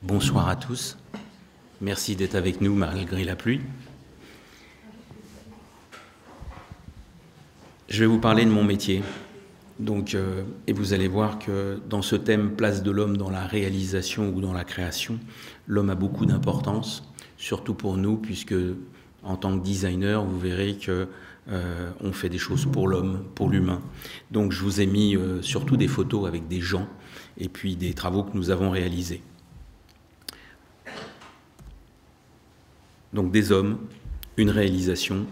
Bonsoir à tous. Merci d'être avec nous malgré la pluie. Je vais vous parler de mon métier. Et vous allez voir que dans ce thème place de l'homme dans la réalisation ou dans la création, l'homme a beaucoup d'importance, surtout pour nous, puisque en tant que designer, vous verrez que on fait des choses pour l'homme, pour l'humain. Donc je vous ai mis surtout des photos avec des gens et puis des travaux que nous avons réalisés. Donc des hommes, une réalisation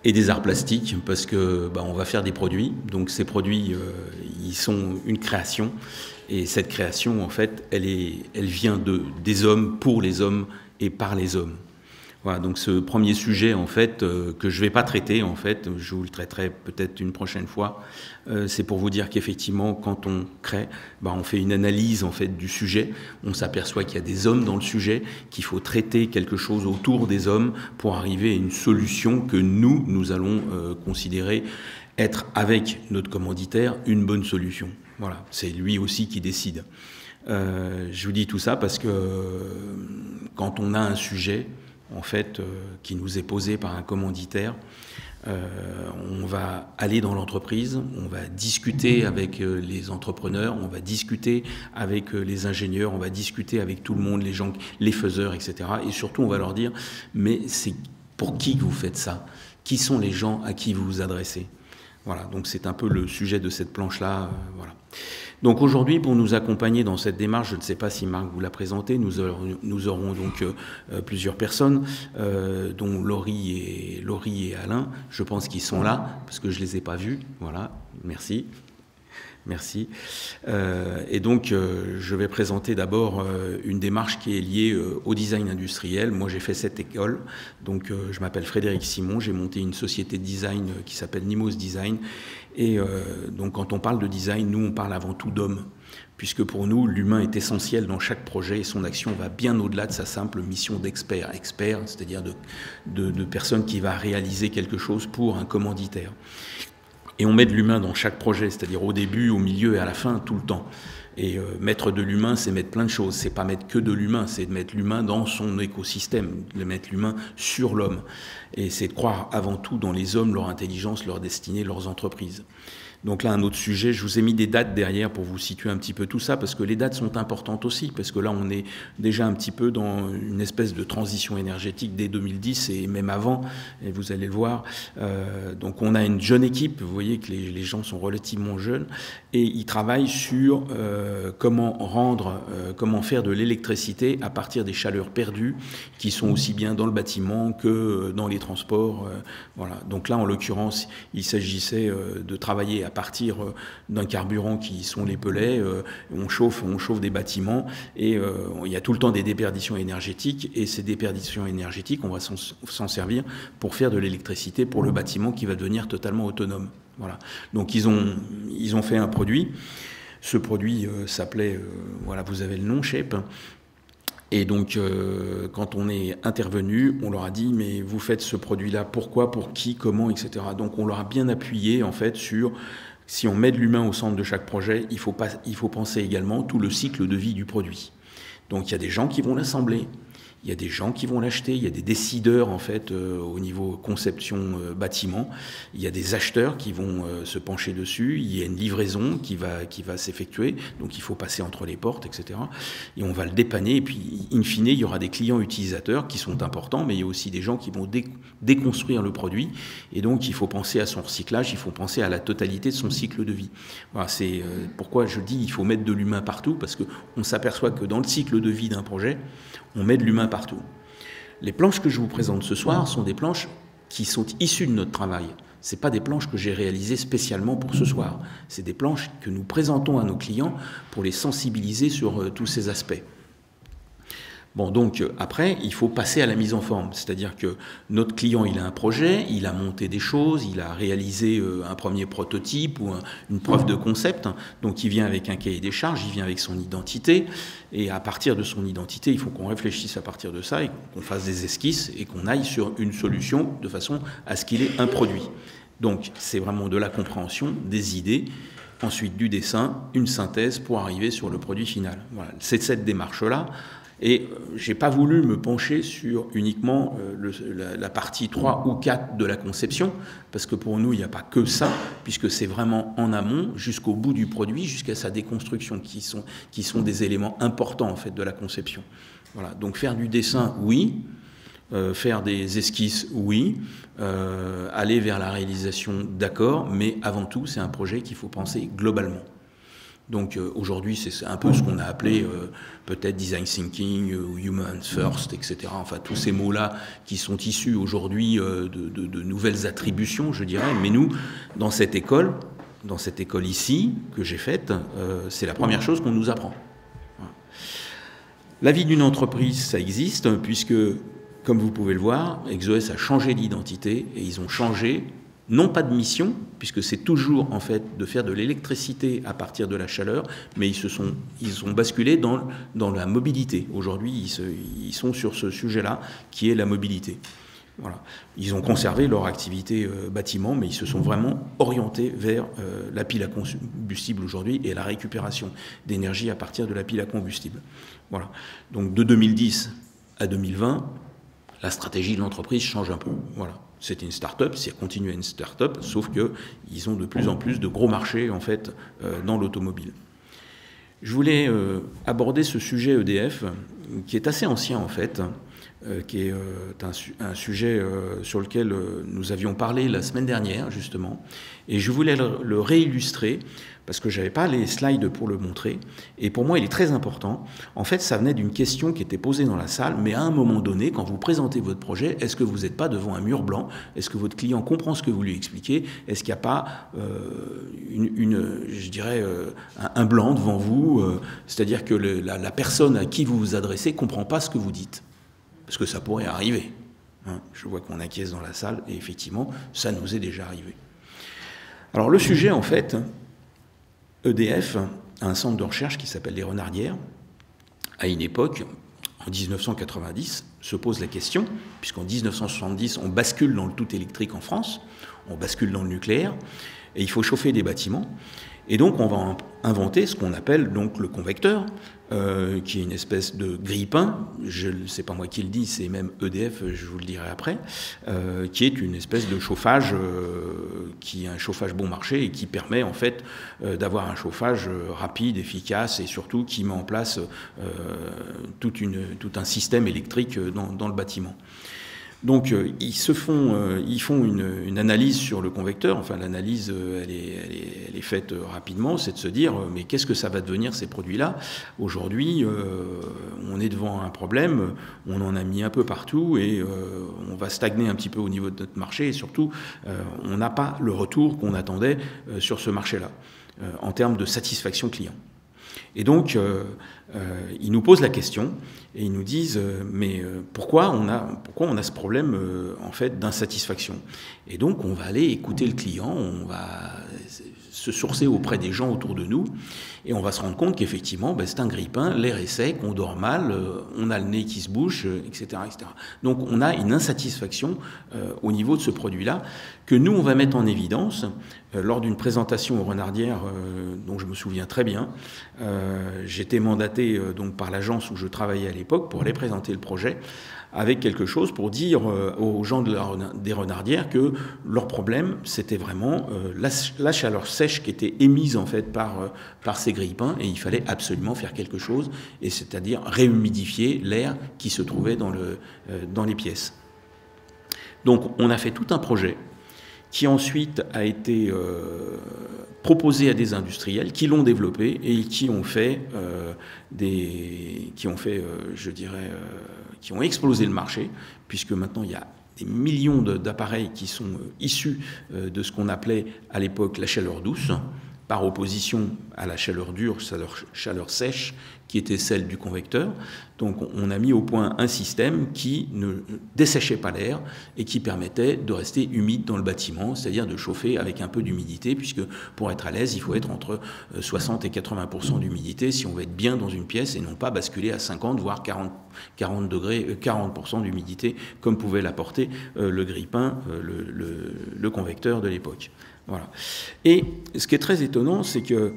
et des arts plastiques, parce que on va faire des produits. Donc ces produits, ils sont une création, et cette création, en fait, elle vient des hommes, pour les hommes et par les hommes. Voilà, donc ce premier sujet, en fait, que je ne vais pas traiter, en fait, je vous le traiterai peut-être une prochaine fois, c'est pour vous dire qu'effectivement, quand on crée, on fait une analyse, en fait, du sujet, on s'aperçoit qu'il y a des hommes dans le sujet, qu'il faut traiter quelque chose autour des hommes pour arriver à une solution que nous allons considérer être, avec notre commanditaire, une bonne solution. Voilà, c'est lui aussi qui décide. Je vous dis tout ça parce que quand on a un sujet, en fait, qui nous est posé par un commanditaire, on va aller dans l'entreprise, on va discuter avec les entrepreneurs, on va discuter avec les ingénieurs, on va discuter avec tout le monde, les gens, les faiseurs, etc. Et surtout, on va leur dire, mais c'est pour qui que vous faites ça? Qui sont les gens à qui vous vous adressez? Voilà, donc c'est un peu le sujet de cette planche-là. Voilà. Donc aujourd'hui, pour nous accompagner dans cette démarche, je ne sais pas si Marc vous l'a présenté, nous aurons donc plusieurs personnes, dont Laurie et Alain. Je pense qu'ils sont là, parce que je ne les ai pas vus. Voilà, merci. Merci. Et donc, je vais présenter d'abord une démarche qui est liée au design industriel. Moi, j'ai fait cette école. Donc, je m'appelle Frédéric Simon. J'ai monté une société de design qui s'appelle Nimos Design. Et donc, quand on parle de design, nous, on parle avant tout d'homme. Puisque pour nous, l'humain est essentiel dans chaque projet et son action va bien au-delà de sa simple mission d'expert. Expert, c'est-à-dire de personne qui va réaliser quelque chose pour un commanditaire. Et on met de l'humain dans chaque projet, c'est-à-dire au début, au milieu et à la fin, tout le temps. Et mettre de l'humain, c'est mettre plein de choses. C'est pas mettre que de l'humain, c'est de mettre l'humain dans son écosystème, de mettre l'humain sur l'homme. Et c'est de croire avant tout dans les hommes, leur intelligence, leur destinée, leurs entreprises. Donc là, un autre sujet, je vous ai mis des dates derrière pour vous situer un petit peu tout ça, parce que les dates sont importantes aussi, parce que là, on est déjà un petit peu dans une espèce de transition énergétique dès 2010 et même avant, et vous allez le voir. Donc on a une jeune équipe, vous voyez que les gens sont relativement jeunes, et ils travaillent sur comment faire de l'électricité à partir des chaleurs perdues, qui sont aussi bien dans le bâtiment que dans les transports. Voilà. Donc là, en l'occurrence, il s'agissait de travailler à partir d'un carburant qui sont les pellets, on chauffe des bâtiments et il y a tout le temps des déperditions énergétiques, et ces déperditions énergétiques, on va s'en servir pour faire de l'électricité pour le bâtiment qui va devenir totalement autonome. Voilà. Donc ils ont fait un produit. Ce produit s'appelait, voilà, vous avez le nom, Shape. Et donc, quand on est intervenu, on leur a dit, mais vous faites ce produit-là, pourquoi, pour qui, comment, etc. Donc, on leur a bien appuyé, en fait, sur, si on met de l'humain au centre de chaque projet, il faut penser également tout le cycle de vie du produit. Donc, il y a des gens qui vont l'assembler. Il y a des gens qui vont l'acheter, il y a des décideurs en fait au niveau conception bâtiment, il y a des acheteurs qui vont se pencher dessus, il y a une livraison qui va s'effectuer, donc il faut passer entre les portes, etc. Et on va le dépanner, et puis in fine, il y aura des clients utilisateurs qui sont importants, mais il y a aussi des gens qui vont déconstruire le produit, et donc il faut penser à son recyclage, il faut penser à la totalité de son cycle de vie. Voilà, c'est pourquoi je dis il faut mettre de l'humain partout, parce qu'on s'aperçoit que dans le cycle de vie d'un projet, on met de l'humain partout. Les planches que je vous présente ce soir sont des planches qui sont issues de notre travail. Ce n'est pas des planches que j'ai réalisées spécialement pour ce soir. C'est des planches que nous présentons à nos clients pour les sensibiliser sur tous ces aspects. Bon, donc après, il faut passer à la mise en forme. C'est-à-dire que notre client, il a un projet, il a monté des choses, il a réalisé un premier prototype ou une preuve de concept. Donc il vient avec un cahier des charges, il vient avec son identité. Et à partir de son identité, il faut qu'on réfléchisse à partir de ça et qu'on fasse des esquisses et qu'on aille sur une solution de façon à ce qu'il ait un produit. Donc c'est vraiment de la compréhension, des idées, ensuite du dessin, une synthèse pour arriver sur le produit final. Voilà, c'est cette démarche-là. Et je n'ai pas voulu me pencher sur uniquement la partie 3 ou 4 de la conception, parce que pour nous, il n'y a pas que ça, puisque c'est vraiment en amont, jusqu'au bout du produit, jusqu'à sa déconstruction, qui sont des éléments importants en fait, de la conception. Voilà. Donc faire du dessin, oui. Faire des esquisses, oui. Aller vers la réalisation, d'accord. Mais avant tout, c'est un projet qu'il faut penser globalement. Donc aujourd'hui, c'est un peu ce qu'on a appelé peut-être design thinking ou human first, etc. Enfin, tous ces mots-là qui sont issus aujourd'hui de nouvelles attributions, je dirais. Mais nous, dans cette école ici que j'ai faite, c'est la première chose qu'on nous apprend. Voilà. La vie d'une entreprise, ça existe, puisque, comme vous pouvez le voir, Exoès a changé d'identité et ils ont changé non pas de mission, puisque c'est toujours en fait de faire de l'électricité à partir de la chaleur, mais ils ont basculé dans la mobilité. Aujourd'hui, ils sont sur ce sujet-là, qui est la mobilité. Voilà. Ils ont conservé leur activité bâtiment, mais ils se sont vraiment orientés vers la pile à combustible aujourd'hui et la récupération d'énergie à partir de la pile à combustible. Voilà. Donc de 2010 à 2020, la stratégie de l'entreprise change un peu. Voilà. C'était une start-up, c'est continué une start-up, sauf qu'ils ont de plus en plus de gros marchés en fait, dans l'automobile. Je voulais aborder ce sujet EDF, qui est assez ancien en fait, qui est un sujet sur lequel nous avions parlé la semaine dernière, justement. Et je voulais le réillustrer, parce que je n'avais pas les slides pour le montrer. Et pour moi, il est très important. En fait, ça venait d'une question qui était posée dans la salle, mais à un moment donné, quand vous présentez votre projet, est-ce que vous n'êtes pas devant un mur blanc? Est-ce que votre client comprend ce que vous lui expliquez? Est-ce qu'il n'y a pas je dirais, un blanc devant vous? C'est-à-dire que la personne à qui vous vous adressez ne comprend pas ce que vous dites. Parce que ça pourrait arriver. Hein, je vois qu'on acquiesce dans la salle, et effectivement, ça nous est déjà arrivé. Alors le sujet, en fait, EDF a un centre de recherche qui s'appelle les Renardières. À une époque, en 1990, se pose la question, puisqu'en 1970, on bascule dans le tout électrique en France, on bascule dans le nucléaire, et il faut chauffer des bâtiments. Et donc, on va inventer ce qu'on appelle donc le convecteur, qui est une espèce de grille-pain. C'est pas moi qui le dis, c'est même EDF, je vous le dirai après, qui est une espèce de chauffage, qui est un chauffage bon marché et qui permet en fait d'avoir un chauffage rapide, efficace et surtout qui met en place tout un système électrique dans le bâtiment. Donc ils font une analyse sur le convecteur. Enfin, l'analyse elle est faite rapidement. C'est de se dire mais qu'est-ce que ça va devenir ces produits-là? Aujourd'hui, on est devant un problème. On en a mis un peu partout et on va stagner un petit peu au niveau de notre marché et surtout on n'a pas le retour qu'on attendait sur ce marché-là en termes de satisfaction client. Et donc, ils nous posent la question et ils nous disent mais pourquoi on a ce problème en fait d'insatisfaction? Et donc, on va aller écouter le client, on va se sourcer auprès des gens autour de nous et on va se rendre compte qu'effectivement, c'est un grille-pain, l'air est sec, on dort mal, on a le nez qui se bouche, etc., etc. Donc, on a une insatisfaction au niveau de ce produit-là que nous, on va mettre en évidence lors d'une présentation aux Renardières dont je me souviens très bien. J'étais mandaté donc par l'agence où je travaillais à l'époque pour aller présenter le projet avec quelque chose pour dire aux gens des Renardières que leur problème, c'était vraiment la chaleur sèche qui était émise en fait par ces grille-pains et il fallait absolument faire quelque chose, et c'est-à-dire réhumidifier l'air qui se trouvait dans les pièces. Donc on a fait tout un projet qui ensuite a été proposé à des industriels qui l'ont développé et qui ont fait, qui ont explosé le marché, puisque maintenant il y a des millions d'appareils qui sont issus de ce qu'on appelait à l'époque la chaleur douce, par opposition à la chaleur dure, chaleur sèche, qui était celle du convecteur. Donc on a mis au point un système qui ne desséchait pas l'air et qui permettait de rester humide dans le bâtiment, c'est-à-dire de chauffer avec un peu d'humidité, puisque pour être à l'aise, il faut être entre 60 et 80% d'humidité si on veut être bien dans une pièce et non pas basculer à 50, voire 40 degrés, 40% d'humidité, comme pouvait l'apporter le grille-pain, le convecteur de l'époque. Voilà. Et ce qui est très étonnant, c'est que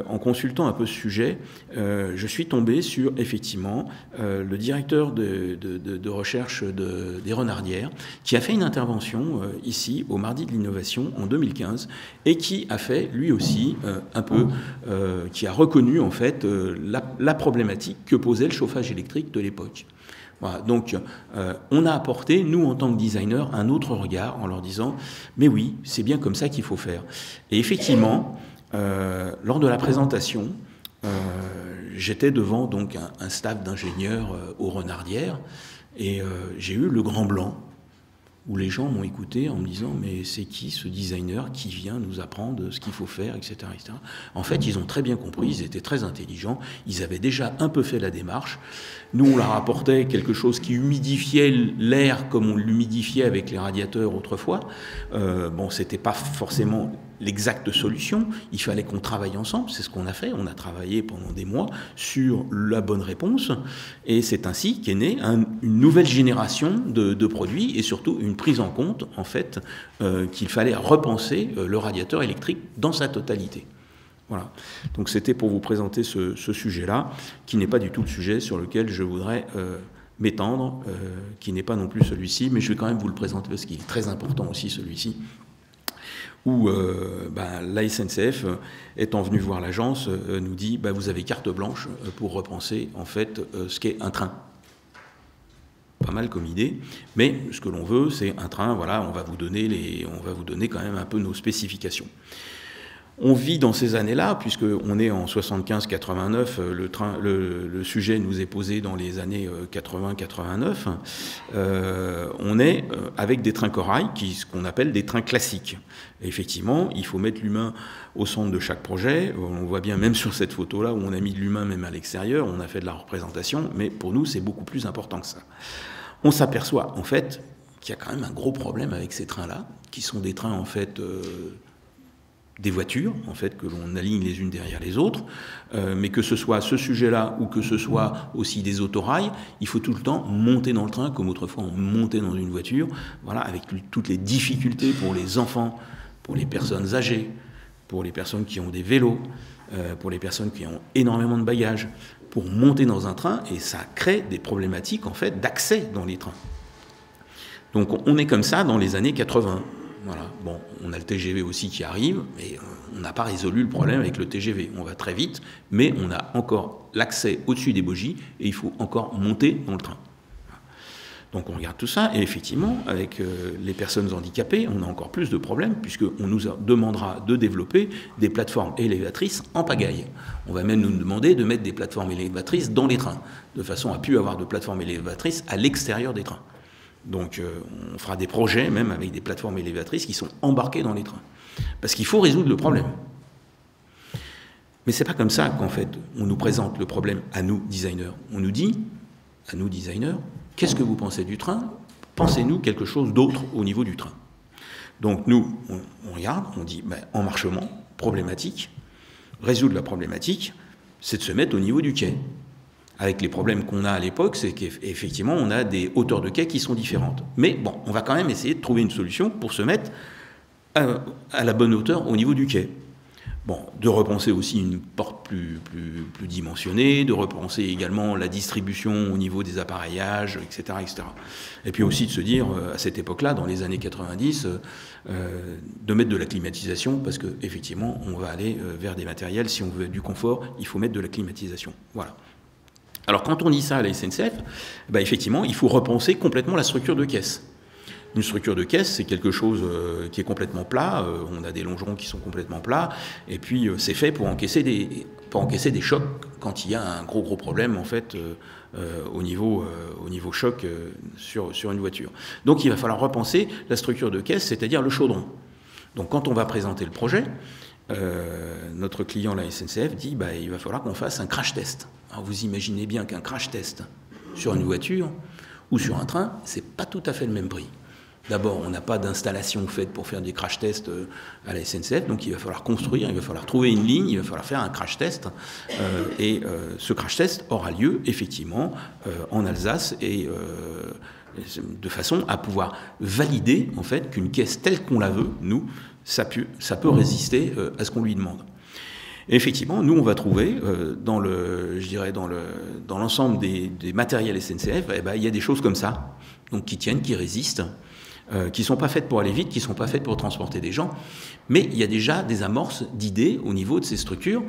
en consultant un peu ce sujet, je suis tombé sur effectivement le directeur de recherche des Renardières, qui a fait une intervention ici au Mardi de l'Innovation en 2015 et qui a fait lui aussi qui a reconnu en fait la problématique que posait le chauffage électrique de l'époque. Voilà, donc on a apporté, nous en tant que designers, un autre regard en leur disant « mais oui, c'est bien comme ça qu'il faut faire ». Et effectivement, lors de la présentation, j'étais devant donc un staff d'ingénieurs aux Renardières et j'ai eu le grand blanc où les gens m'ont écouté en me disant « mais c'est qui ce designer qui vient nous apprendre ce qu'il faut faire, etc. etc. » En fait, ils ont très bien compris, ils étaient très intelligents, ils avaient déjà un peu fait la démarche. Nous, on leur apportait quelque chose qui humidifiait l'air comme on l'humidifiait avec les radiateurs autrefois. Bon, c'était pas forcément l'exacte solution, il fallait qu'on travaille ensemble, c'est ce qu'on a fait, on a travaillé pendant des mois sur la bonne réponse, et c'est ainsi qu'est née une nouvelle génération de produits, et surtout une prise en compte, en fait, qu'il fallait repenser le radiateur électrique dans sa totalité. Voilà. Donc c'était pour vous présenter ce sujet-là, qui n'est pas du tout le sujet sur lequel je voudrais m'étendre, qui n'est pas non plus celui-ci, mais je vais quand même vous le présenter parce qu'il est très important aussi celui-ci, où la SNCF, étant venue voir l'agence, nous dit vous avez carte blanche pour repenser en fait ce qu'est un train. Pas mal comme idée, mais ce que l'on veut, c'est un train. Voilà, on va vous donner quand même un peu nos spécifications. On vit dans ces années-là, puisqu'on est en 75-89, le sujet nous est posé dans les années 80-89. On est avec des trains corail, ce qu'on appelle des trains classiques. Et effectivement, il faut mettre l'humain au centre de chaque projet. On voit bien même sur cette photo-là où on a mis de l'humain même à l'extérieur, on a fait de la représentation, mais pour nous, c'est beaucoup plus important que ça. On s'aperçoit, en fait, qu'il y a quand même un gros problème avec ces trains-là, qui sont des trains, en fait, des voitures, en fait, que l'on aligne les unes derrière les autres, mais que ce soit ce sujet-là ou que ce soit aussi des autorails, il faut tout le temps monter dans le train, comme autrefois on montait dans une voiture, voilà, avec toutes les difficultés pour les enfants, pour les personnes âgées, pour les personnes qui ont des vélos, pour les personnes qui ont énormément de bagages, pour monter dans un train, et ça crée des problématiques, en fait, d'accès dans les trains. Donc on est comme ça dans les années 80. Voilà. Bon, on a le TGV aussi qui arrive, mais on n'a pas résolu le problème avec le TGV. On va très vite, mais on a encore l'accès au-dessus des bogies et il faut encore monter dans le train. Donc on regarde tout ça, et effectivement, avec les personnes handicapées, on a encore plus de problèmes, puisqu'on nous demandera de développer des plateformes élévatrices en pagaille. On va même nous demander de mettre des plateformes élévatrices dans les trains, de façon à ne plus avoir de plateformes élévatrices à l'extérieur des trains. Donc on fera des projets même avec des plateformes élévatrices qui sont embarquées dans les trains. Parce qu'il faut résoudre le problème. Mais c'est pas comme ça qu'en fait on nous présente le problème à nous, designers. On nous dit, à nous, designers, qu'est-ce que vous pensez du train? Pensez-nous quelque chose d'autre au niveau du train. Donc nous, on regarde, on dit, emmarchement, problématique. Résoudre la problématique, c'est de se mettre au niveau du quai. Avec les problèmes qu'on a à l'époque, c'est qu'effectivement, on a des hauteurs de quai qui sont différentes. Mais bon, on va quand même essayer de trouver une solution pour se mettre à la bonne hauteur au niveau du quai. Bon, de repenser aussi une porte plus dimensionnée, de repenser également la distribution au niveau des appareillages, etc., etc. Et puis aussi de se dire, à cette époque-là, dans les années 90, de mettre de la climatisation, parce qu'effectivement, on va aller vers des matériels, si on veut du confort, il faut mettre de la climatisation. Voilà. Alors quand on dit ça à la SNCF, effectivement, il faut repenser complètement la structure de caisse. Une structure de caisse, c'est quelque chose qui est complètement plat, on a des longerons qui sont complètement plats, et puis c'est fait pour encaisser des chocs quand il y a un gros problème en fait au niveau choc sur une voiture. Donc il va falloir repenser la structure de caisse, c'est-à-dire le chaudron. Donc quand on va présenter le projet, notre client, la SNCF, dit il va falloir qu'on fasse un crash test. Alors vous imaginez bien qu'un crash test sur une voiture ou sur un train, c'est pas tout à fait le même prix. D'abord, on n'a pas d'installation faite pour faire des crash tests à la SNCF, donc il va falloir construire, il va falloir trouver une ligne, il va falloir faire un crash test. Et ce crash test aura lieu effectivement en Alsace et de façon à pouvoir valider en fait qu'une caisse telle qu'on la veut, nous, ça peut résister à ce qu'on lui demande. Et effectivement, nous, on va trouver, dans l'ensemble des matériels SNCF, eh ben, il y a des choses comme ça, donc qui tiennent, qui résistent, qui ne sont pas faites pour aller vite, qui ne sont pas faites pour transporter des gens, mais il y a déjà des amorces d'idées au niveau de ces structures,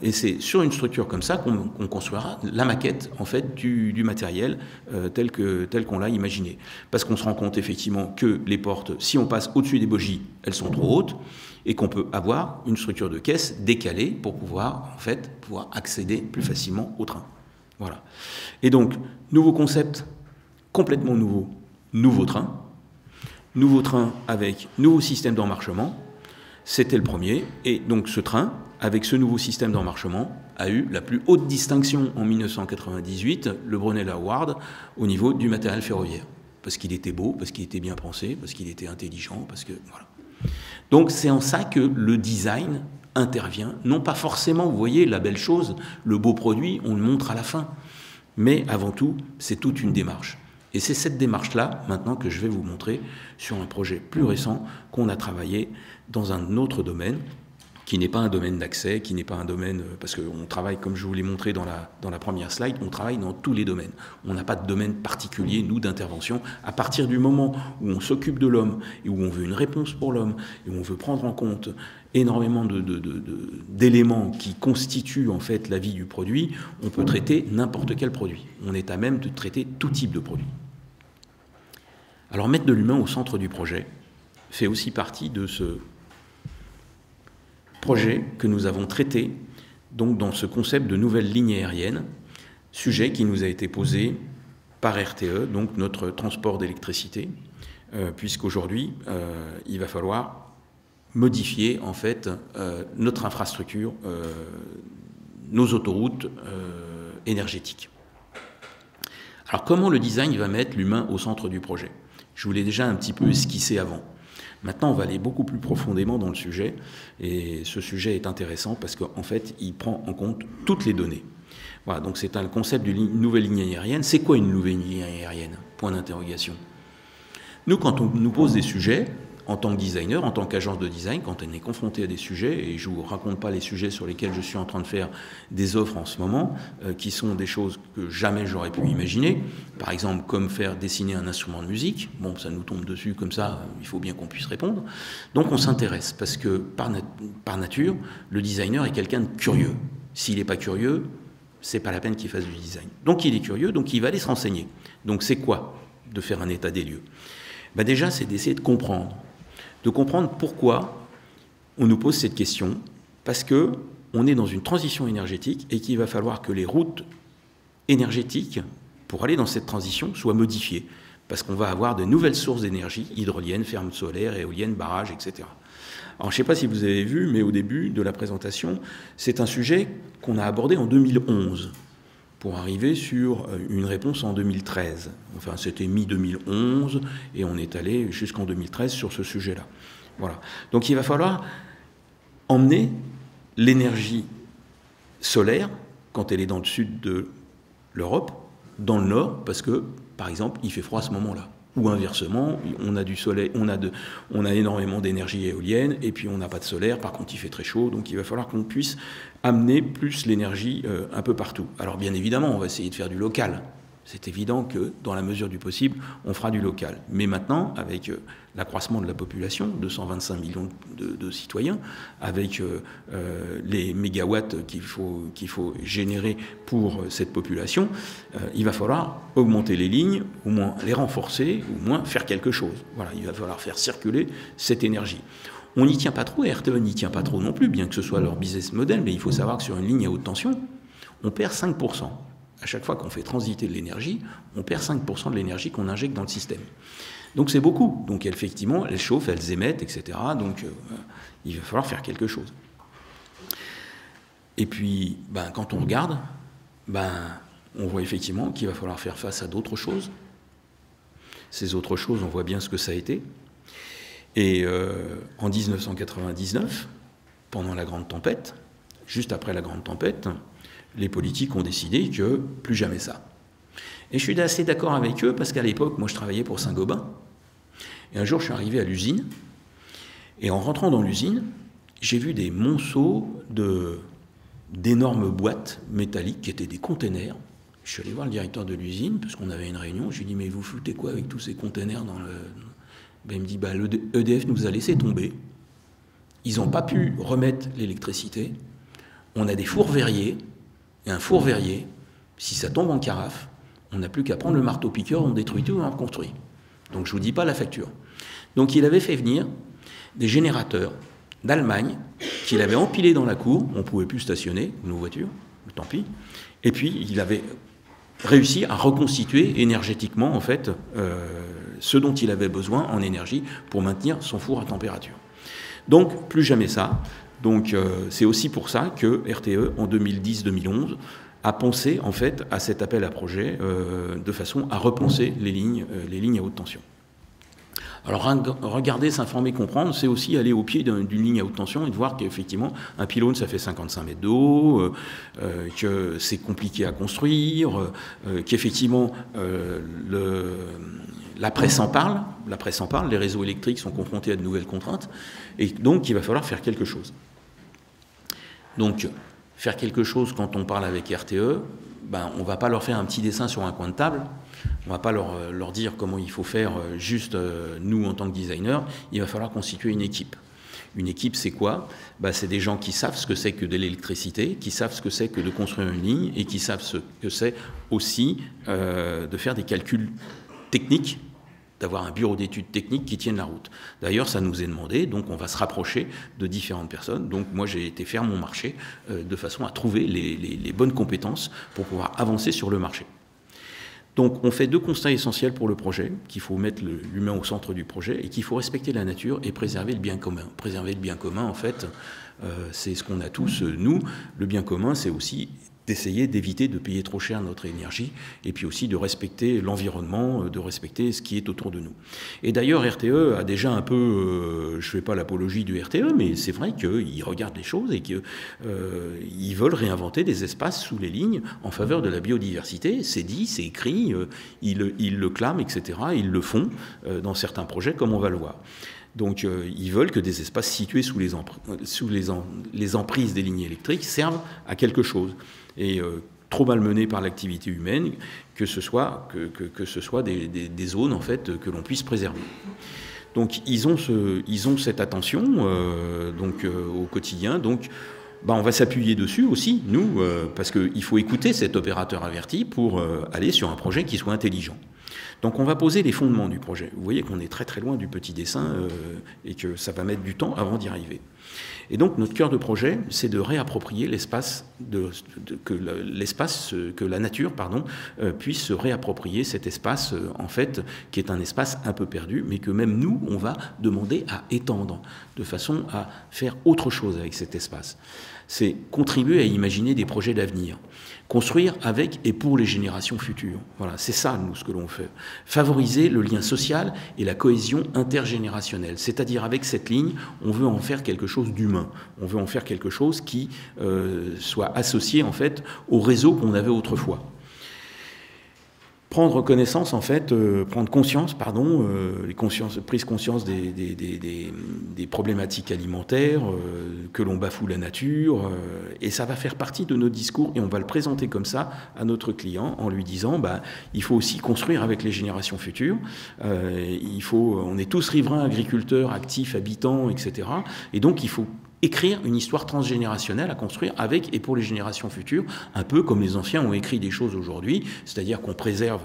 et c'est sur une structure comme ça qu'on construira la maquette en fait du matériel tel qu'on l'a imaginé. Parce qu'on se rend compte effectivement que les portes, si on passe au-dessus des bogies, elles sont trop hautes, et qu'on peut avoir une structure de caisse décalée pour pouvoir accéder plus facilement au train. Voilà. Et donc, nouveau concept, complètement nouveau train. Nouveau train avec nouveau système d'emmarchement, c'était le premier. Et donc ce train, avec ce nouveau système d'emmarchement, a eu la plus haute distinction en 1998, le Brunel Award, au niveau du matériel ferroviaire. Parce qu'il était beau, parce qu'il était bien pensé, parce qu'il était intelligent, parce que voilà. Donc c'est en ça que le design intervient. Non pas forcément, vous voyez, la belle chose, le beau produit, on le montre à la fin. Mais avant tout, c'est toute une démarche. Et c'est cette démarche-là, maintenant, que je vais vous montrer sur un projet plus récent qu'on a travaillé dans un autre domaine, qui n'est pas un domaine d'accès, qui n'est pas un domaine... Parce qu'on travaille, comme je vous l'ai montré dans la première slide, on travaille dans tous les domaines. On n'a pas de domaine particulier, nous, d'intervention. À partir du moment où on s'occupe de l'homme, et où on veut une réponse pour l'homme, et où on veut prendre en compte énormément d'éléments qui constituent, en fait, la vie du produit, on peut traiter n'importe quel produit. On est à même de traiter tout type de produit. Alors, mettre de l'humain au centre du projet fait aussi partie de ce projet que nous avons traité donc dans ce concept de nouvelle ligne aérienne, sujet qui nous a été posé par RTE, donc notre transport d'électricité, puisqu'aujourd'hui, il va falloir modifier en fait notre infrastructure, nos autoroutes énergétiques. Alors comment le design va mettre l'humain au centre du projet? Je vous l'ai déjà un petit peu esquissé avant. Maintenant, on va aller beaucoup plus profondément dans le sujet, et ce sujet est intéressant parce qu'en fait, il prend en compte toutes les données. Voilà, donc c'est le concept d'une nouvelle ligne aérienne. C'est quoi une nouvelle ligne aérienne? Point d'interrogation. Nous, quand on nous pose des sujets, en tant que designer, en tant qu'agence de design, quand on est confronté à des sujets, et je ne vous raconte pas les sujets sur lesquels je suis en train de faire des offres en ce moment, qui sont des choses que jamais j'aurais pu imaginer, par exemple comme faire dessiner un instrument de musique, bon ça nous tombe dessus comme ça, il faut bien qu'on puisse répondre, donc on s'intéresse, parce que par nature, le designer est quelqu'un de curieux. S'il n'est pas curieux, c'est pas la peine qu'il fasse du design. Donc il est curieux, donc il va aller se renseigner. Donc c'est quoi de faire un état des lieux? Ben déjà, c'est d'essayer de comprendre pourquoi on nous pose cette question, parce qu'on est dans une transition énergétique et qu'il va falloir que les routes énergétiques, pour aller dans cette transition, soient modifiées, parce qu'on va avoir de nouvelles sources d'énergie, hydroliennes, fermes solaires, éoliennes, barrages, etc. Alors je ne sais pas si vous avez vu, mais au début de la présentation, c'est un sujet qu'on a abordé en 2011, pour arriver sur une réponse en 2013. Enfin, c'était mi-2011, et on est allé jusqu'en 2013 sur ce sujet-là. Voilà. Donc il va falloir emmener l'énergie solaire, quand elle est dans le sud de l'Europe, dans le nord, parce que, par exemple, il fait froid à ce moment-là. Ou inversement, on a du soleil, on a énormément d'énergie éolienne, et puis on n'a pas de solaire, par contre il fait très chaud, donc il va falloir qu'on puisse amener plus l'énergie un peu partout. Alors bien évidemment, on va essayer de faire du local. C'est évident que, dans la mesure du possible, on fera du local. Mais maintenant, avec l'accroissement de la population, 225 millions de citoyens, avec les mégawatts qu'il faut générer pour cette population, il va falloir augmenter les lignes, au moins les renforcer, au moins faire quelque chose. Voilà, il va falloir faire circuler cette énergie. On n'y tient pas trop, et RTE n'y tient pas trop non plus, bien que ce soit leur business model, mais il faut savoir que sur une ligne à haute tension, on perd 5%. À chaque fois qu'on fait transiter de l'énergie, on perd 5% de l'énergie qu'on injecte dans le système. Donc c'est beaucoup. Donc effectivement, elles chauffent, elles émettent, etc. Donc il va falloir faire quelque chose. Et puis, quand on regarde, on voit effectivement qu'il va falloir faire face à d'autres choses. Ces autres choses, on voit bien ce que ça a été. Et en 1999, pendant la Grande Tempête, juste après la Grande Tempête, les politiques ont décidé que plus jamais ça. Et je suis assez d'accord avec eux, parce qu'à l'époque, moi je travaillais pour Saint-Gobain, et un jour je suis arrivé à l'usine, Et en rentrant dans l'usine, j'ai vu des monceaux d'énormes boîtes métalliques qui étaient des containers. Je suis allé voir le directeur de l'usine, parce qu'on avait une réunion. Je lui ai dit, mais vous foutez quoi avec tous ces containers dans le... Ben, il me dit, bah, EDF nous a laissé tomber. Ils n'ont pas pu remettre l'électricité. On a des fours verriers. Et un four verrier, si ça tombe en carafe, on n'a plus qu'à prendre le marteau-piqueur, on détruit tout et on reconstruit. Donc je ne vous dis pas la facture. Donc il avait fait venir des générateurs d'Allemagne qu'il avait empilés dans la cour. On ne pouvait plus stationner nos voitures, tant pis. Et puis il avait réussi à reconstituer énergétiquement en fait ce dont il avait besoin en énergie pour maintenir son four à température. Donc plus jamais ça. Donc c'est aussi pour ça que RTE en 2010-2011 a pensé en fait à cet appel à projet de façon à repenser les lignes à haute tension. Alors regarder, s'informer, comprendre, c'est aussi aller au pied d'une ligne à haute tension et de voir qu'effectivement un pylône ça fait 55 mètres de haut, que c'est compliqué à construire, qu'effectivement la presse en parle, les réseaux électriques sont confrontés à de nouvelles contraintes et donc il va falloir faire quelque chose. Donc faire quelque chose quand on parle avec RTE, ben, on ne va pas leur faire un petit dessin sur un coin de table, on ne va pas leur dire comment il faut faire juste nous en tant que designers, il va falloir constituer une équipe. Une équipe, c'est quoi? Ben, c'est des gens qui savent ce que c'est que de l'électricité, qui savent ce que c'est que de construire une ligne et qui savent ce que c'est aussi de faire des calculs techniques, d'avoir un bureau d'études techniques qui tienne la route. D'ailleurs, ça nous est demandé, donc on va se rapprocher de différentes personnes. Donc moi, j'ai été faire mon marché de façon à trouver les bonnes compétences pour pouvoir avancer sur le marché. Donc on fait deux constats essentiels pour le projet, qu'il faut mettre l'humain au centre du projet et qu'il faut respecter la nature et préserver le bien commun. Préserver le bien commun, en fait, c'est ce qu'on a tous, nous. Le bien commun, c'est aussi d'essayer d'éviter de payer trop cher notre énergie et puis aussi de respecter l'environnement, de respecter ce qui est autour de nous. Et d'ailleurs, RTE a déjà un peu, je ne fais pas l'apologie du RTE, mais c'est vrai qu'ils regardent les choses et qu'ils veulent réinventer des espaces sous les lignes en faveur de la biodiversité. C'est dit, c'est écrit, ils le clament, etc. Ils le font dans certains projets, comme on va le voir. Donc ils veulent que des espaces situés sous les emprises des lignes électriques servent à quelque chose. Et trop malmenés par l'activité humaine, que ce soit des zones en fait, que l'on puisse préserver. Donc ils ont cette attention au quotidien. Donc on va s'appuyer dessus aussi, nous, parce qu'il faut écouter cet opérateur averti pour aller sur un projet qui soit intelligent. Donc on va poser les fondements du projet. Vous voyez qu'on est très très loin du petit dessin et que ça va mettre du temps avant d'y arriver. Et donc notre cœur de projet, c'est de réapproprier l'espace, que la nature puisse se réapproprier cet espace en fait qui est un espace un peu perdu, mais que même nous on va demander à étendre de façon à faire autre chose avec cet espace. C'est contribuer à imaginer des projets d'avenir. Construire avec et pour les générations futures. Voilà, c'est ça, nous, ce que l'on fait. Favoriser le lien social et la cohésion intergénérationnelle. C'est-à-dire, avec cette ligne, on veut en faire quelque chose d'humain. On veut en faire quelque chose qui soit associé, en fait, au réseau qu'on avait autrefois. Prendre connaissance, en fait, prendre conscience, prise conscience des problématiques alimentaires, que l'on bafoue la nature, et ça va faire partie de nos discours, et on va le présenter comme ça à notre client, en lui disant, il faut aussi construire avec les générations futures, on est tous riverains, agriculteurs, actifs, habitants, etc., et donc il faut écrire une histoire transgénérationnelle à construire avec et pour les générations futures, un peu comme les anciens ont écrit des choses aujourd'hui, c'est-à-dire qu'on préserve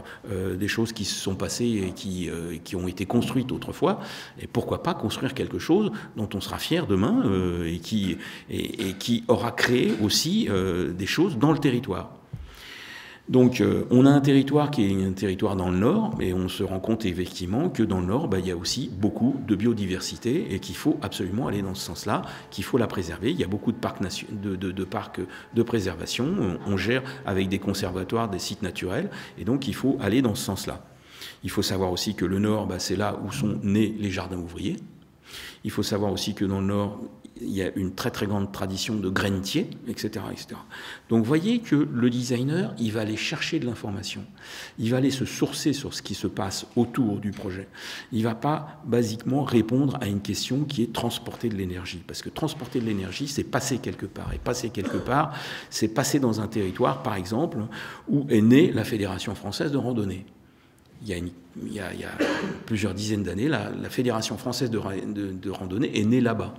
des choses qui se sont passées et qui ont été construites autrefois, et pourquoi pas construire quelque chose dont on sera fier demain et qui aura créé aussi des choses dans le territoire. Donc on a un territoire qui est un territoire dans le Nord, et on se rend compte effectivement que dans le Nord, il y a aussi beaucoup de biodiversité et qu'il faut absolument aller dans ce sens-là, qu'il faut la préserver. Il y a beaucoup de parcs de préservation, on gère avec des conservatoires des sites naturels, et donc il faut aller dans ce sens-là. Il faut savoir aussi que le Nord, c'est là où sont nés les jardins ouvriers. Il faut savoir aussi que dans le Nord, il y a une très très grande tradition de grainetier, etc., etc. Donc vous voyez que le designer, il va aller chercher de l'information, il va aller se sourcer sur ce qui se passe autour du projet. Il ne va pas basiquement répondre à une question qui est transporter de l'énergie, parce que transporter de l'énergie, c'est passer quelque part, et passer quelque part, c'est passer dans un territoire, par exemple, où est née la Fédération française de randonnée. Il y a plusieurs dizaines d'années, la Fédération française de randonnée est née là-bas.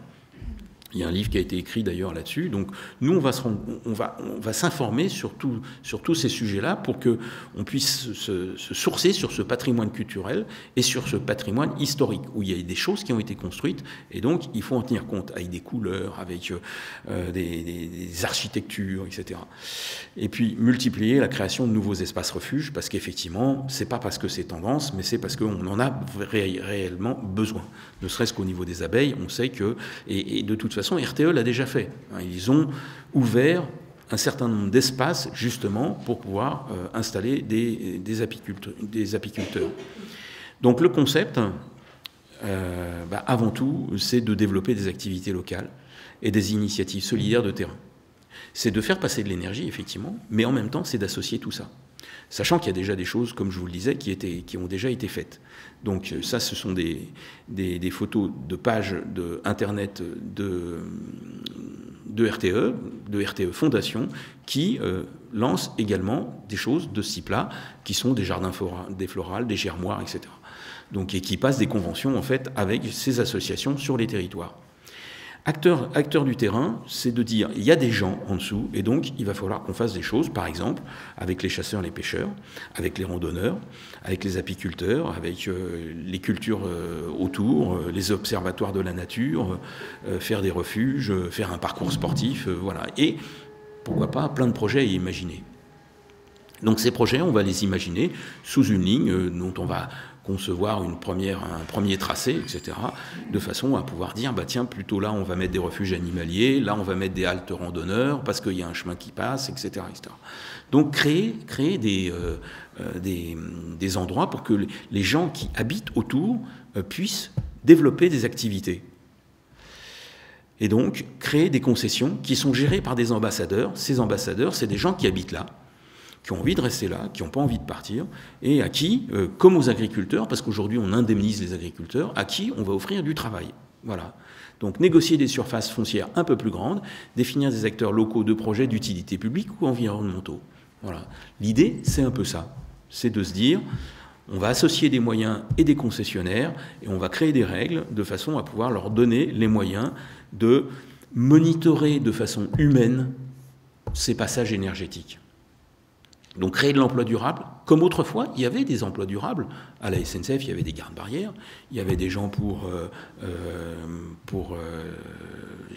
Il y a un livre qui a été écrit d'ailleurs là-dessus. Donc nous, on va s'informer sur tous ces sujets-là pour qu'on puisse se sourcer sur ce patrimoine culturel et sur ce patrimoine historique, où il y a des choses qui ont été construites, et donc il faut en tenir compte, avec des couleurs, avec des architectures, etc. Et puis multiplier la création de nouveaux espaces refuges, parce qu'effectivement, c'est pas parce que c'est tendance, mais c'est parce qu'on en a réellement besoin. Ne serait-ce qu'au niveau des abeilles, on sait que, et de toute façon, RTE l'a déjà fait. Ils ont ouvert un certain nombre d'espaces justement pour pouvoir installer des apiculteurs. Donc le concept, avant tout, c'est de développer des activités locales et des initiatives solidaires de terrain. C'est de faire passer de l'énergie, effectivement, mais en même temps, c'est d'associer tout ça. Sachant qu'il y a déjà des choses, comme je vous le disais, qui ont déjà été faites. Donc ça, ce sont des photos de pages Internet de RTE, de RTE Fondation, qui lancent également des choses de ce type-là, qui sont des jardins des florales, des germoirs, etc. Donc, et qui passent des conventions, en fait, avec ces associations sur les territoires. Acteur du terrain, c'est de dire il y a des gens en dessous, et donc il va falloir qu'on fasse des choses, par exemple, avec les chasseurs, les pêcheurs, avec les randonneurs, avec les apiculteurs, avec les cultures autour, les observatoires de la nature, faire des refuges, faire un parcours sportif, voilà. Et pourquoi pas plein de projets à imaginer. Donc ces projets, on va les imaginer sous une ligne dont on va concevoir un premier tracé, etc., de façon à pouvoir dire, tiens, plutôt là, on va mettre des refuges animaliers, là, on va mettre des haltes randonneurs, parce qu'il y a un chemin qui passe, etc., etc. Donc, créer des endroits pour que les gens qui habitent autour puissent développer des activités. Et donc, créer des concessions qui sont gérées par des ambassadeurs. Ces ambassadeurs, c'est des gens qui habitent là, qui ont envie de rester là, qui n'ont pas envie de partir, et à qui, comme aux agriculteurs, parce qu'aujourd'hui on indemnise les agriculteurs, à qui on va offrir du travail. Voilà. Donc négocier des surfaces foncières un peu plus grandes, définir des acteurs locaux de projets d'utilité publique ou environnementaux. Voilà. L'idée, c'est un peu ça. C'est de se dire, on va associer des moyens et des concessionnaires, et on va créer des règles de façon à pouvoir leur donner les moyens de monitorer de façon humaine ces passages énergétiques. Donc créer de l'emploi durable, comme autrefois, il y avait des emplois durables. À la SNCF, il y avait des gardes-barrières, il y avait des gens pour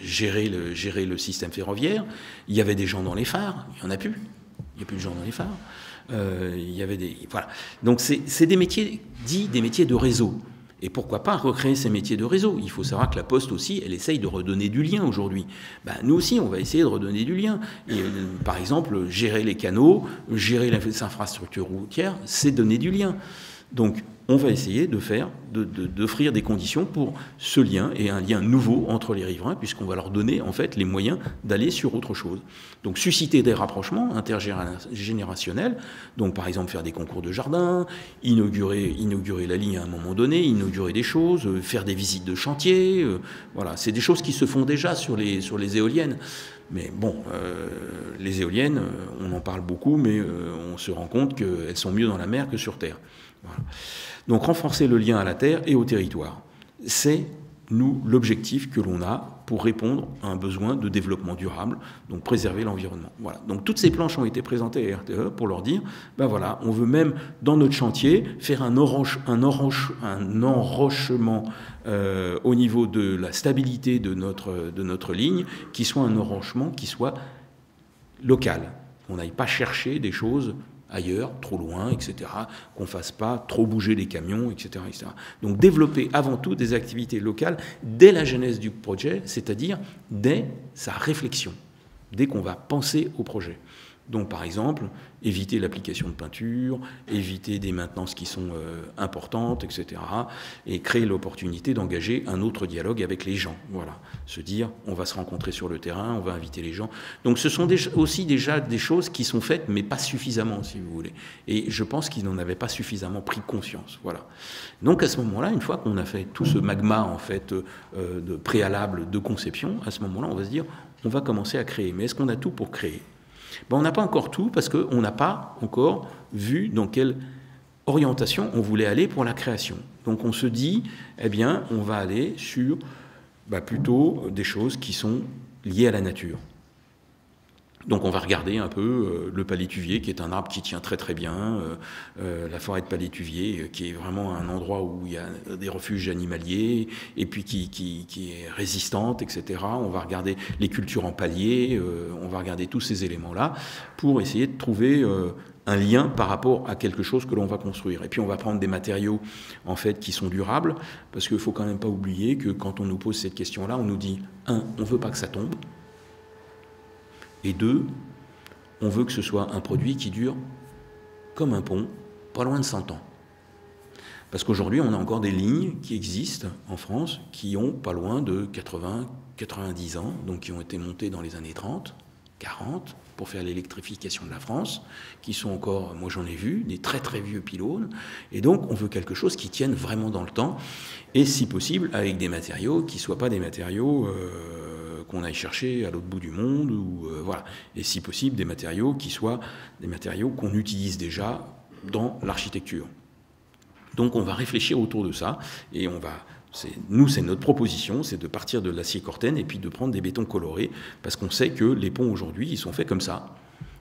gérer le système ferroviaire, il y avait des gens dans les phares, il n'y en a plus, il n'y a plus de gens dans les phares. Il y avait des... Voilà. Donc c'est des métiers dits des métiers de réseau. Et pourquoi pas recréer ces métiers de réseau? Il faut savoir que la Poste aussi, elle essaye de redonner du lien aujourd'hui. Nous aussi, on va essayer de redonner du lien. Et, par exemple, gérer les canaux, gérer les infrastructures routières, c'est donner du lien. Donc, on va essayer d'offrir des conditions pour ce lien et un lien nouveau entre les riverains, puisqu'on va leur donner en fait les moyens d'aller sur autre chose. Donc susciter des rapprochements intergénérationnels, donc par exemple faire des concours de jardin, inaugurer la ligne à un moment donné, inaugurer des choses, faire des visites de chantier, voilà, c'est des choses qui se font déjà sur les éoliennes. Mais bon, les éoliennes, on en parle beaucoup, mais on se rend compte qu'elles sont mieux dans la mer que sur Terre. Voilà. Donc renforcer le lien à la terre et au territoire, c'est, nous, l'objectif que l'on a pour répondre à un besoin de développement durable, donc préserver l'environnement. Voilà. Donc toutes ces planches ont été présentées à RTE pour leur dire, voilà, on veut même, dans notre chantier, faire un enrochement au niveau de la stabilité de notre ligne, qui soit un enrochement qui soit local. On n'aille pas chercher des choses ailleurs, trop loin, etc., qu'on ne fasse pas trop bouger les camions, etc., etc. Donc développer avant tout des activités locales dès la genèse du projet, c'est-à-dire dès sa réflexion, dès qu'on va penser au projet. Donc par exemple, éviter l'application de peinture, éviter des maintenances qui sont importantes, etc. Et créer l'opportunité d'engager un autre dialogue avec les gens. Voilà. Se dire, on va se rencontrer sur le terrain, on va inviter les gens. Donc ce sont aussi déjà des choses qui sont faites, mais pas suffisamment, si vous voulez. Et je pense qu'ils n'en avaient pas suffisamment pris conscience. Voilà. Donc à ce moment-là, une fois qu'on a fait tout ce magma en fait, de préalable de conception, à ce moment-là, on va se dire, on va commencer à créer. Mais est-ce qu'on a tout pour créer ? Ben, on n'a pas encore tout parce qu'on n'a pas encore vu dans quelle orientation on voulait aller pour la création. Donc on se dit, eh bien, on va aller sur plutôt des choses qui sont liées à la nature. Donc on va regarder un peu le palétuvier, qui est un arbre qui tient très très bien, la forêt de palétuvier, qui est vraiment un endroit où il y a des refuges animaliers, et puis qui est résistante, etc. On va regarder les cultures en palier, on va regarder tous ces éléments-là, pour essayer de trouver un lien par rapport à quelque chose que l'on va construire. Et puis on va prendre des matériaux en fait qui sont durables, parce qu'il ne faut quand même pas oublier que quand on nous pose cette question-là, on nous dit, on ne veut pas que ça tombe, et 2, on veut que ce soit un produit qui dure comme un pont, pas loin de 100 ans. Parce qu'aujourd'hui, on a encore des lignes qui existent en France qui ont pas loin de 80, 90 ans, donc qui ont été montées dans les années 30, 40, pour faire l'électrification de la France, qui sont encore, moi j'en ai vu, des très très vieux pylônes, et donc on veut quelque chose qui tienne vraiment dans le temps, et si possible avec des matériaux qui ne soient pas des matériaux qu'on aille chercher à l'autre bout du monde, ou voilà, et si possible des matériaux qui soient des matériaux qu'on utilise déjà dans l'architecture. Donc on va réfléchir autour de ça, et on va... Nous, c'est notre proposition, c'est de partir de l'acier Corten et puis de prendre des bétons colorés, parce qu'on sait que les ponts aujourd'hui, ils sont faits comme ça,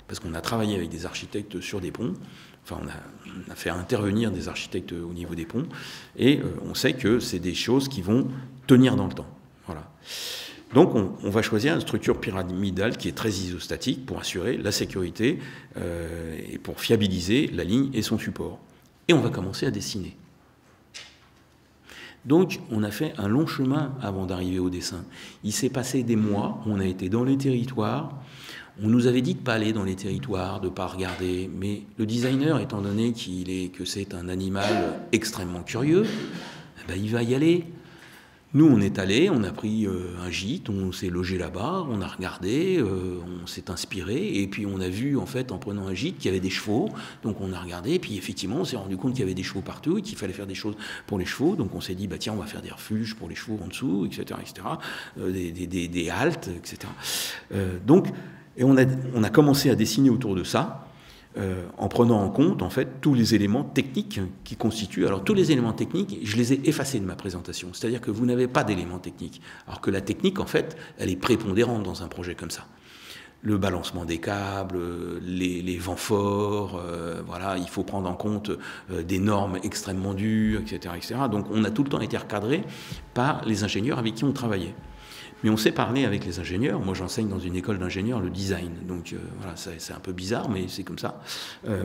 parce qu'on a travaillé avec des architectes sur des ponts, enfin on a fait intervenir des architectes au niveau des ponts, et on sait que c'est des choses qui vont tenir dans le temps. Voilà. Donc on va choisir une structure pyramidale qui est très isostatique pour assurer la sécurité et pour fiabiliser la ligne et son support. Et on va commencer à dessiner. Donc on a fait un long chemin avant d'arriver au dessin. Il s'est passé des mois, on a été dans les territoires, on nous avait dit de ne pas aller dans les territoires, de ne pas regarder, mais le designer, étant donné que c'est un animal extrêmement curieux, il va y aller. Nous, on est allés, on a pris un gîte, on s'est logé là-bas, on a regardé, on s'est inspiré, et puis on a vu, en fait, en prenant un gîte, qu'il y avait des chevaux, donc on a regardé, et puis effectivement, on s'est rendu compte qu'il y avait des chevaux partout, et qu'il fallait faire des choses pour les chevaux, donc on s'est dit, tiens, on va faire des refuges pour les chevaux en dessous, etc., des haltes, etc. Et on a commencé à dessiner autour de ça, en prenant en compte, en fait, tous les éléments techniques qui constituent... Alors, tous les éléments techniques, je les ai effacés de ma présentation. C'est-à-dire que vous n'avez pas d'éléments techniques. Alors que la technique, en fait, elle est prépondérante dans un projet comme ça. Le balancement des câbles, les vents forts, voilà, il faut prendre en compte des normes extrêmement dures, etc., etc. Donc, on a tout le temps été recadré par les ingénieurs avec qui on travaillait. Mais on sait parler avec les ingénieurs. Moi, j'enseigne dans une école d'ingénieurs le design. Donc, voilà, c'est un peu bizarre, mais c'est comme ça.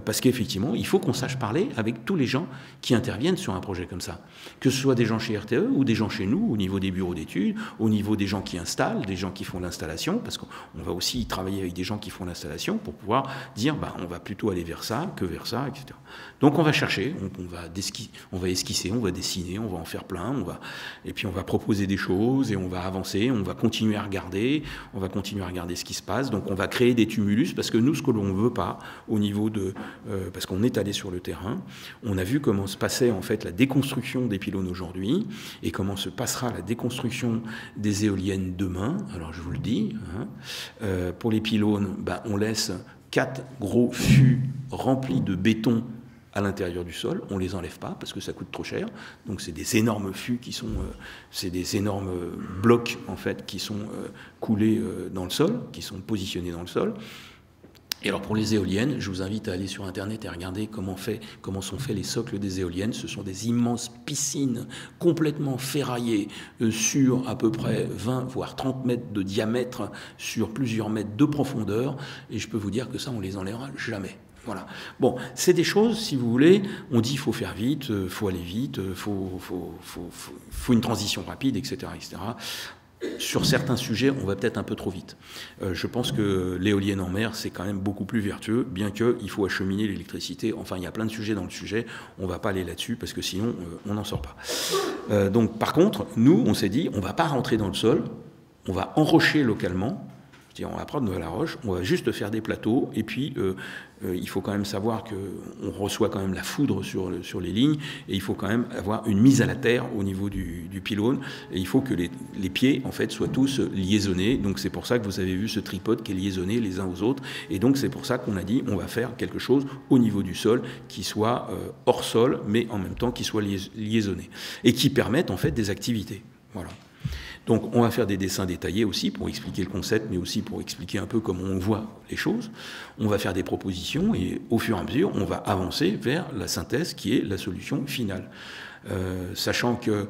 Parce qu'effectivement, il faut qu'on sache parler avec tous les gens qui interviennent sur un projet comme ça. Que ce soit des gens chez RTE ou des gens chez nous, au niveau des bureaux d'études, au niveau des gens qui installent, des gens qui font l'installation, parce qu'on va aussi travailler avec des gens qui font l'installation pour pouvoir dire, on va plutôt aller vers ça que vers ça, etc. Donc, on va chercher, on va esquisser, on va dessiner, on va en faire plein, et puis on va proposer des choses et on va avancer, on va continuer à regarder, ce qui se passe. Donc on va créer des tumulus, parce que nous, ce que l'on ne veut pas, au niveau de... parce qu'on est allé sur le terrain, on a vu comment se passait en fait la déconstruction des pylônes aujourd'hui, et comment se passera la déconstruction des éoliennes demain. Alors je vous le dis, pour les pylônes, on laisse 4 gros fûts remplis de béton à l'intérieur du sol, on ne les enlève pas parce que ça coûte trop cher. Donc c'est des énormes fûts qui sont, c'est des énormes blocs en fait qui sont coulés dans le sol, qui sont positionnés dans le sol. Et alors pour les éoliennes, je vous invite à aller sur Internet et à regarder comment sont faits les socles des éoliennes. Ce sont des immenses piscines complètement ferraillées sur à peu près 20 voire 30 mètres de diamètre sur plusieurs mètres de profondeur. Et je peux vous dire que ça, on les enlèvera jamais. Voilà. Bon, c'est des choses, si vous voulez, on dit il faut faire vite, il faut aller vite, il faut une transition rapide, etc., etc. sur certains sujets, on va peut-être un peu trop vite. Je pense que l'éolienne en mer, c'est quand même beaucoup plus vertueux, bien qu'il faut acheminer l'électricité. Enfin, il y a plein de sujets dans le sujet. On ne va pas aller là-dessus, parce que sinon, on n'en sort pas. Donc, par contre, nous, on s'est dit, on ne va pas rentrer dans le sol, on va enrocher localement. On va prendre de la roche, on va juste faire des plateaux, et puis il faut quand même savoir qu'on reçoit quand même la foudre sur les lignes, et il faut quand même avoir une mise à la terre au niveau du pylône, et il faut que les pieds, en fait, soient tous liaisonnés. Donc c'est pour ça que vous avez vu ce tripode qui est liaisonné les uns aux autres, et donc c'est pour ça qu'on a dit on va faire quelque chose au niveau du sol qui soit hors sol, mais en même temps qui soit liaisonné, et qui permette en fait des activités. Voilà. Donc on va faire des dessins détaillés aussi pour expliquer le concept, mais aussi pour expliquer un peu comment on voit les choses. On va faire des propositions et au fur et à mesure, on va avancer vers la synthèse qui est la solution finale. Sachant que,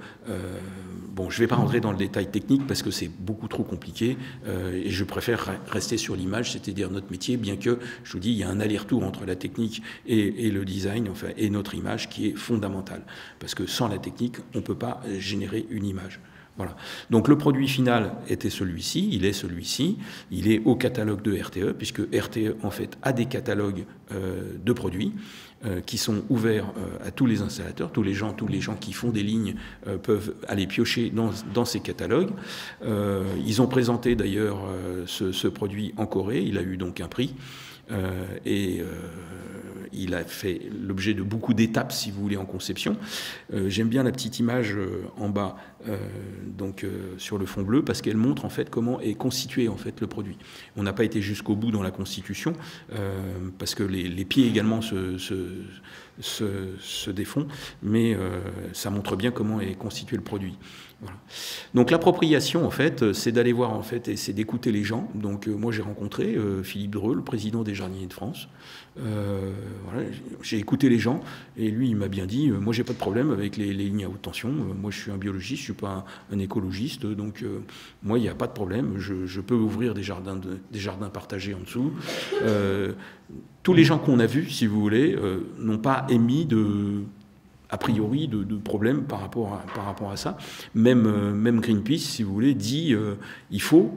bon, je ne vais pas rentrer dans le détail technique parce que c'est beaucoup trop compliqué et je préfère rester sur l'image, c'est-à-dire notre métier, bien que, je vous dis, il y a un aller-retour entre la technique et le design, enfin, et notre image qui est fondamentale. Parce que sans la technique, on ne peut pas générer une image. Voilà. Donc le produit final était celui-ci, il est celui-ci, il est au catalogue de RTE, puisque RTE en fait a des catalogues de produits qui sont ouverts à tous les installateurs, tous les gens qui font des lignes peuvent aller piocher dans ces catalogues. Ils ont présenté d'ailleurs ce produit en Corée, il a eu donc un prix. Il a fait l'objet de beaucoup d'étapes, si vous voulez, en conception. J'aime bien la petite image en bas, sur le fond bleu, parce qu'elle montre en fait comment est constitué en fait le produit. On n'a pas été jusqu'au bout dans la constitution, parce que les pieds également se défont, mais ça montre bien comment est constitué le produit. Voilà. Donc l'appropriation, en fait, c'est d'aller voir, en fait, et c'est d'écouter les gens. Donc moi, j'ai rencontré Philippe Dreux, le président des Jardiniers de France. Voilà, j'ai écouté les gens, et lui, il m'a bien dit, moi, j'ai pas de problème avec les lignes à haute tension. Moi, je suis un biologiste, je suis pas un écologiste, donc moi, il n'y a pas de problème. Je peux ouvrir des jardins partagés en dessous. Tous les gens qu'on a vus, si vous voulez, n'ont pas émis a priori de problèmes par rapport à ça. Même Greenpeace, si vous voulez, dit il faut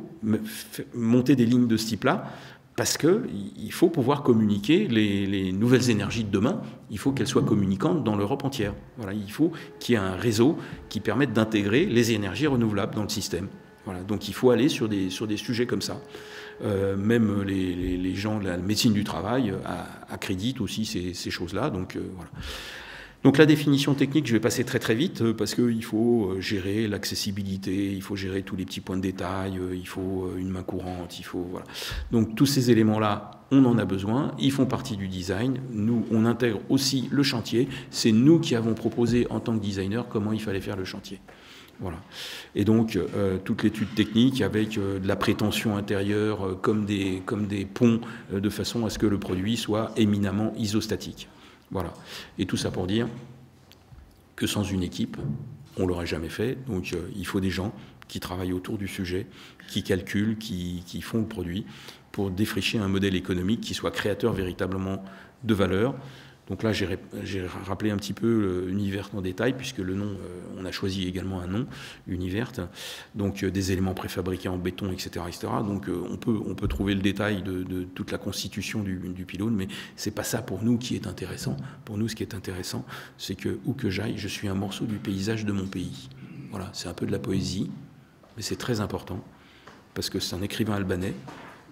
monter des lignes de ce type-là parce qu'il faut pouvoir communiquer les nouvelles énergies de demain, il faut qu'elles soient communicantes dans l'Europe entière. Voilà, il faut qu'il y ait un réseau qui permette d'intégrer les énergies renouvelables dans le système. Voilà, donc il faut aller sur des sujets comme ça. Même les gens de la médecine du travail accréditent aussi ces choses-là. Donc voilà. Donc la définition technique, je vais passer très très vite parce qu'il faut gérer l'accessibilité, il faut gérer tous les petits points de détail, il faut une main courante, il faut voilà. Donc tous ces éléments-là, on en a besoin, ils font partie du design. Nous, on intègre aussi le chantier. C'est nous qui avons proposé en tant que designer comment il fallait faire le chantier. Voilà. Et donc toute l'étude technique avec de la prétention intérieure comme des ponts de façon à ce que le produit soit éminemment isostatique. Voilà. Et tout ça pour dire que sans une équipe, on ne l'aurait jamais fait. Donc il faut des gens qui travaillent autour du sujet, qui calculent, qui font le produit pour défricher un modèle économique qui soit créateur véritablement de valeur. Donc là, j'ai rappelé un petit peu Univert en détail, puisque le nom, on a choisi également un nom, Univert, donc des éléments préfabriqués en béton, etc. etc. Donc on peut trouver le détail de toute la constitution du pylône, mais c'est pas ça pour nous qui est intéressant. Pour nous, ce qui est intéressant, c'est que, où que j'aille, je suis un morceau du paysage de mon pays. Voilà, c'est un peu de la poésie, mais c'est très important, parce que c'est un écrivain albanais,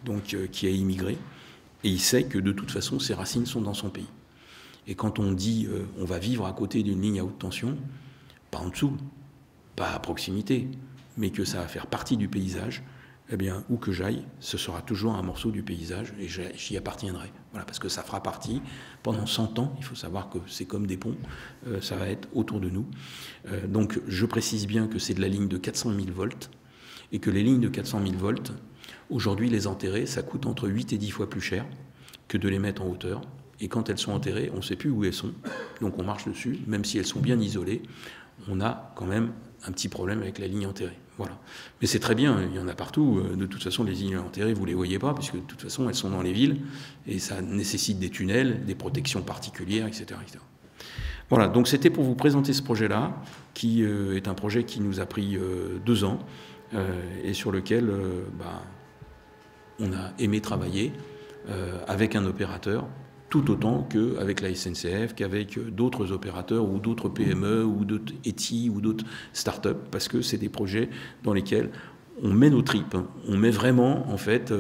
donc qui a immigré, et il sait que de toute façon, ses racines sont dans son pays. Et quand on dit on va vivre à côté d'une ligne à haute tension, pas en dessous, pas à proximité, mais que ça va faire partie du paysage, eh bien, où que j'aille, ce sera toujours un morceau du paysage et j'y appartiendrai. Voilà, parce que ça fera partie, pendant 100 ans, il faut savoir que c'est comme des ponts, ça va être autour de nous. Donc je précise bien que c'est de la ligne de 400 000 volts et que les lignes de 400 000 volts, aujourd'hui les enterrer, ça coûte entre 8 et 10 fois plus cher que de les mettre en hauteur. Et quand elles sont enterrées, on ne sait plus où elles sont. Donc on marche dessus, même si elles sont bien isolées, on a quand même un petit problème avec la ligne enterrée. Voilà. Mais c'est très bien, il y en a partout. De toute façon, les lignes enterrées, vous ne les voyez pas, puisque de toute façon, elles sont dans les villes, et ça nécessite des tunnels, des protections particulières, etc. etc. Voilà, donc c'était pour vous présenter ce projet-là, qui est un projet qui nous a pris 2 ans, et sur lequel on a aimé travailler avec un opérateur, tout autant qu'avec la SNCF, qu'avec d'autres opérateurs ou d'autres PME ou d'autres ETI ou d'autres start-up, parce que c'est des projets dans lesquels on met nos tripes, on met vraiment en fait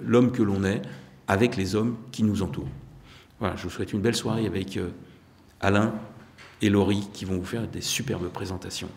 l'homme que l'on est avec les hommes qui nous entourent. Voilà, je vous souhaite une belle soirée avec Alain et Laurie qui vont vous faire des superbes présentations.